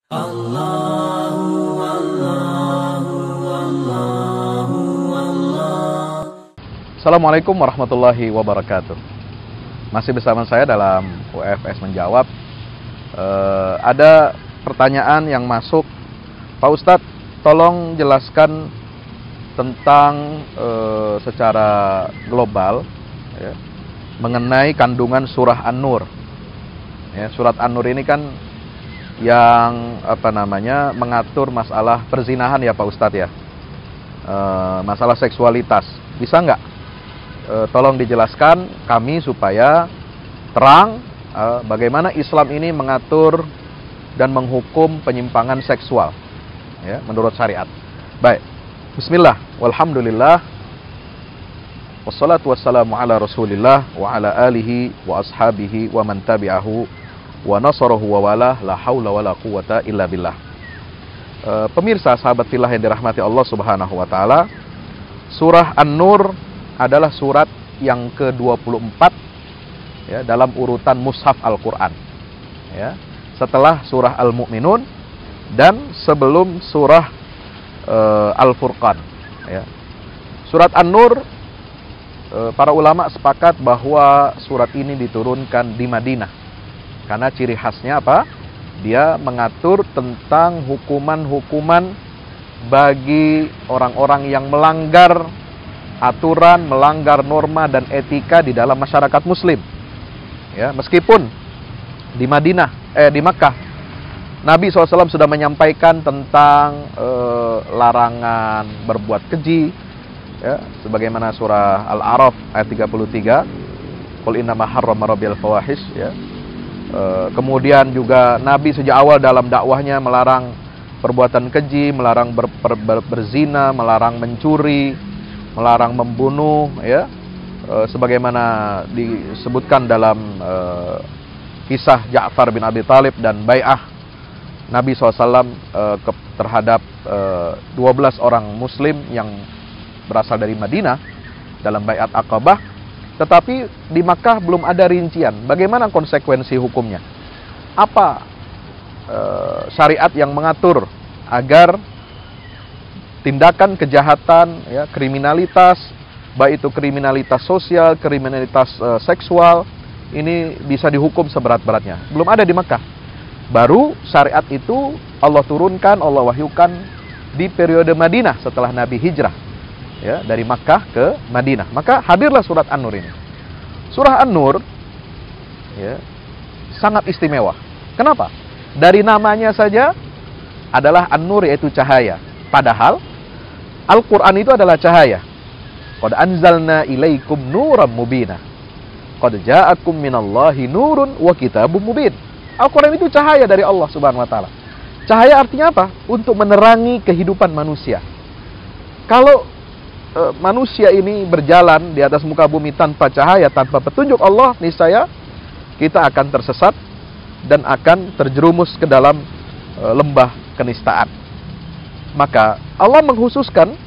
Assalamualaikum warahmatullahi wabarakatuh. Masih bersama saya dalam UFS Menjawab. Ada pertanyaan yang masuk, Pak Ustadz, tolong jelaskan tentang secara global ya, mengenai kandungan surah An-Nur. Ya, surat An-Nur ini kan yang mengatur masalah perzinahan ya Pak Ustadz ya, masalah seksualitas. Bisa nggak? Tolong dijelaskan kami supaya terang bagaimana Islam ini mengatur dan menghukum penyimpangan seksual ya, menurut syariat. Baik, bismillah, walhamdulillah, wassalatu wassalamu ala rasulillah wa ala alihi wa ashabihi wa man tabi'ahu wa nasarahu wa walah, la hawla wa la quwata illa billah. Pemirsa sahabat fillah yang dirahmati Allah subhanahu wa ta'ala, surah An-Nur adalah surat yang ke-24 ya, dalam urutan mushaf Al-Quran ya, setelah surah Al-Mu'minun dan sebelum surah Al-Furqan ya. Surat An-Nur, para ulama sepakat bahwa surat ini diturunkan di Madinah karena ciri khasnya apa? Dia mengatur tentang hukuman-hukuman bagi orang-orang yang melanggar aturan, melanggar norma dan etika di dalam masyarakat muslim ya, meskipun di Makkah Nabi SAW sudah menyampaikan tentang larangan berbuat keji ya, sebagaimana surah Al-A'raf ayat 33, qul innama harrama rabbil fawahish ya. Kemudian juga Nabi sejak awal dalam dakwahnya melarang perbuatan keji, melarang berzina, melarang mencuri, melarang membunuh ya, sebagaimana disebutkan dalam kisah Ja'far bin Abi Thalib dan bai'ah Nabi SAW terhadap 12 orang muslim yang berasal dari Madinah dalam bai'at Aqabah. Tetapi di Makkah belum ada rincian bagaimana konsekuensi hukumnya, apa syariat yang mengatur agar tindakan kejahatan ya, kriminalitas, baik itu kriminalitas sosial, kriminalitas seksual, ini bisa dihukum seberat-beratnya. Belum ada di Makkah. Baru syariat itu Allah turunkan, Allah wahyukan di periode Madinah setelah Nabi hijrah ya, dari Makkah ke Madinah. Maka hadirlah surat An-Nur ini. Surah An-Nur ya, sangat istimewa. Kenapa? Dari namanya saja adalah An-Nur, yaitu cahaya. Padahal Al-Quran itu adalah cahaya. Qad anzalna ilaikum nuram mubina. Qad ja'akum minallahi nurun wa kitabum mubin. Al-Quran itu cahaya dari Allah subhanahu wa ta'ala. Cahaya artinya apa? Untuk menerangi kehidupan manusia. Kalau manusia ini berjalan di atas muka bumi tanpa cahaya, tanpa petunjuk Allah, niscaya kita akan tersesat dan akan terjerumus ke dalam lembah kenistaan. Maka Allah mengkhususkan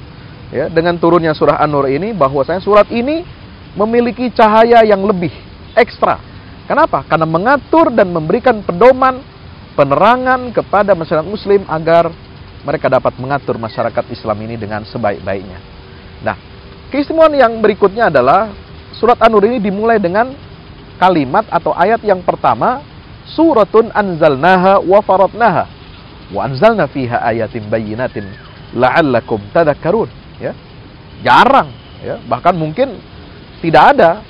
ya, dengan turunnya surah An-Nur ini, bahwasanya surat ini memiliki cahaya yang lebih ekstra. Kenapa? Karena mengatur dan memberikan pedoman, penerangan kepada masyarakat muslim agar mereka dapat mengatur masyarakat Islam ini dengan sebaik-baiknya. Nah, keistimewaan yang berikutnya adalah surat An-Nur ini dimulai dengan kalimat atau ayat yang pertama, suratun anzalnaha wa faradnaha wa anzalna fiha ayatin bayyinatin la'allakum tadhakkarun ya. Jarang ya, bahkan mungkin tidak ada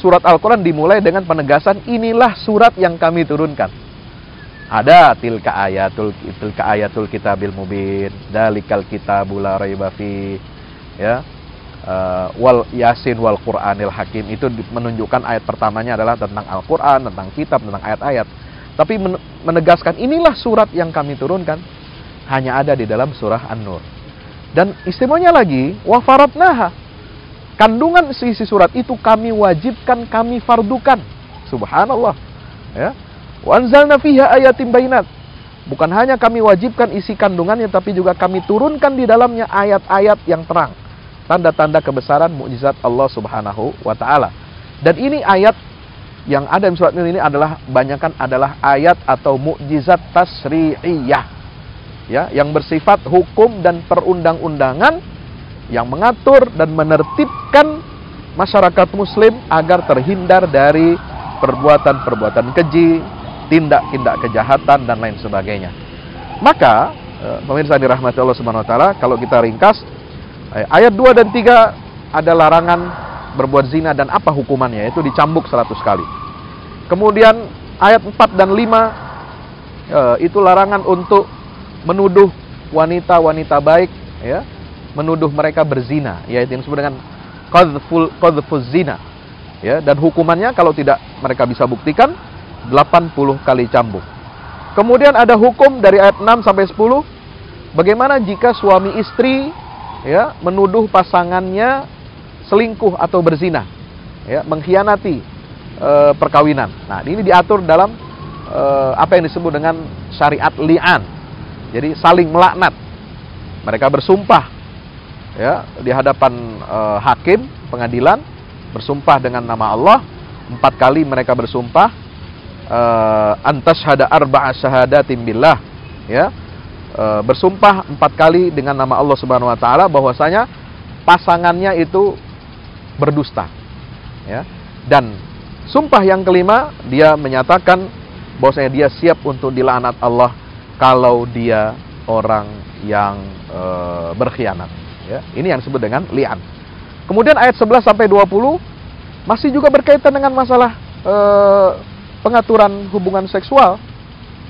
surat Al-Quran dimulai dengan penegasan inilah surat yang kami turunkan. Ada tilka ayatul kitabil mubin, dalikal kitabul la raiba fi ya, wal yasin wal qur'anil hakim. Itu menunjukkan ayat pertamanya adalah tentang Al-Quran, tentang kitab, tentang ayat-ayat. Tapi menegaskan inilah surat yang kami turunkan hanya ada di dalam surah An-Nur. Dan istimewanya lagi, wa faradnaha, kandungan isi surat itu kami wajibkan, kami fardukan. Subhanallah ya. Wa anzalna fiha ayatin bayinat, bukan hanya kami wajibkan isi kandungannya, tapi juga kami turunkan di dalamnya ayat-ayat yang terang, tanda-tanda kebesaran mukjizat Allah subhanahu wa ta'ala. Dan ini ayat yang ada di surat Nur ini adalah banyakkan adalah ayat atau mukjizat tasri'iyah, ya, yang bersifat hukum dan perundang-undangan yang mengatur dan menertibkan masyarakat muslim agar terhindar dari perbuatan-perbuatan keji, tindak-tindak kejahatan dan lain sebagainya. Maka pemirsa dirahmati Allah Subhanahu wa taala, kalau kita ringkas ayat 2 dan 3 ada larangan berbuat zina dan apa hukumannya, yaitu dicambuk 100 kali. Kemudian ayat 4 dan 5 itu larangan untuk menuduh wanita-wanita baik, ya, menuduh mereka berzina, yaitu yang disebut dengan qadhfuz zina, ya, dan hukumannya kalau tidak mereka bisa buktikan 80 kali cambuk. Kemudian ada hukum dari ayat 6 sampai 10, bagaimana jika suami istri, ya, menuduh pasangannya selingkuh atau berzina, ya, mengkhianati perkawinan. Nah, ini diatur dalam apa yang disebut dengan syariat li'an. Jadi saling melaknat. Mereka bersumpah, ya, di hadapan hakim pengadilan, bersumpah dengan nama Allah. 4 kali mereka bersumpah, antashhada arba'a syahadatin billah, ya, bersumpah 4 kali dengan nama Allah Subhanahu wa taala bahwasanya pasangannya itu berdusta, ya. Dan sumpah yang kelima, dia menyatakan bahwasanya dia siap untuk dilaknat Allah kalau dia orang yang berkhianat, ya. Ini yang disebut dengan li'an. Kemudian ayat 11 sampai 20 masih juga berkaitan dengan masalah pengaturan hubungan seksual,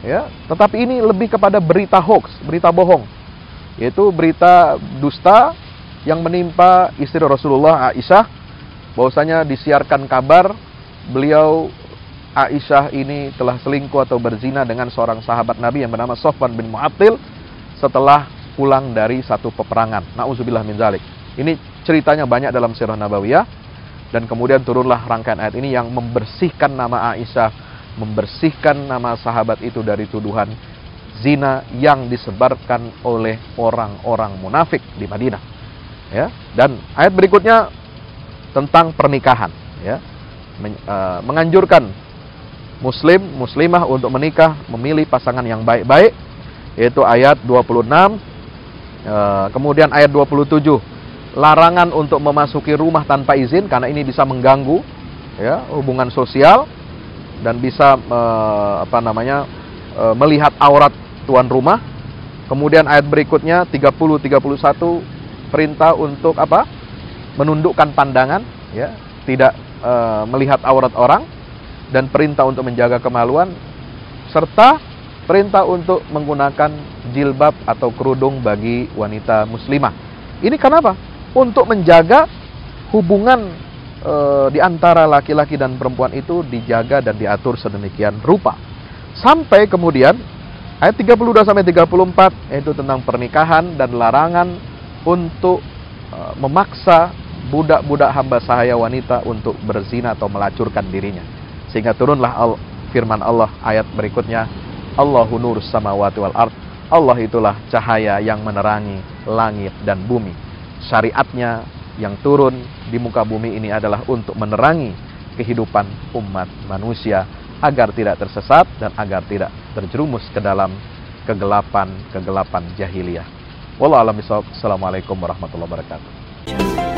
ya. Tetapi ini lebih kepada berita hoax, berita bohong, yaitu berita dusta yang menimpa istri Rasulullah Aisyah, bahwasanya disiarkan kabar beliau Aisyah ini telah selingkuh atau berzina dengan seorang sahabat Nabi yang bernama Sofwan bin Mu'attil setelah pulang dari satu peperangan. Na'udzubillah min dzalik. Ini ceritanya banyak dalam Sirah Nabawiyah, dan kemudian turunlah rangkaian ayat ini yang membersihkan nama Aisyah, membersihkan nama sahabat itu dari tuduhan zina yang disebarkan oleh orang-orang munafik di Madinah, ya. Dan ayat berikutnya tentang pernikahan, ya, menganjurkan muslim muslimah untuk menikah, memilih pasangan yang baik-baik, yaitu ayat 26. Kemudian ayat 27, larangan untuk memasuki rumah tanpa izin karena ini bisa mengganggu, ya, hubungan sosial dan bisa melihat aurat tuan rumah. Kemudian ayat berikutnya 30-31, perintah untuk apa? Menundukkan pandangan, ya, tidak melihat aurat orang, dan perintah untuk menjaga kemaluan, serta perintah untuk menggunakan jilbab atau kerudung bagi wanita muslimah. Ini kenapa? Untuk menjaga hubungan di antara laki-laki dan perempuan itu dijaga dan diatur sedemikian rupa. Sampai kemudian ayat 32 sampai 34 yaitu tentang pernikahan dan larangan untuk memaksa budak-budak hamba sahaya wanita untuk berzina atau melacurkan dirinya. Sehingga turunlah firman Allah ayat berikutnya, Allahu nurus samawati wal ard. Allah itulah cahaya yang menerangi langit dan bumi. Syariatnya yang turun di muka bumi ini adalah untuk menerangi kehidupan umat manusia agar tidak tersesat dan agar tidak terjerumus ke dalam kegelapan jahiliyah. Wallahu a'lam bishawab. Assalamualaikum warahmatullahi wabarakatuh.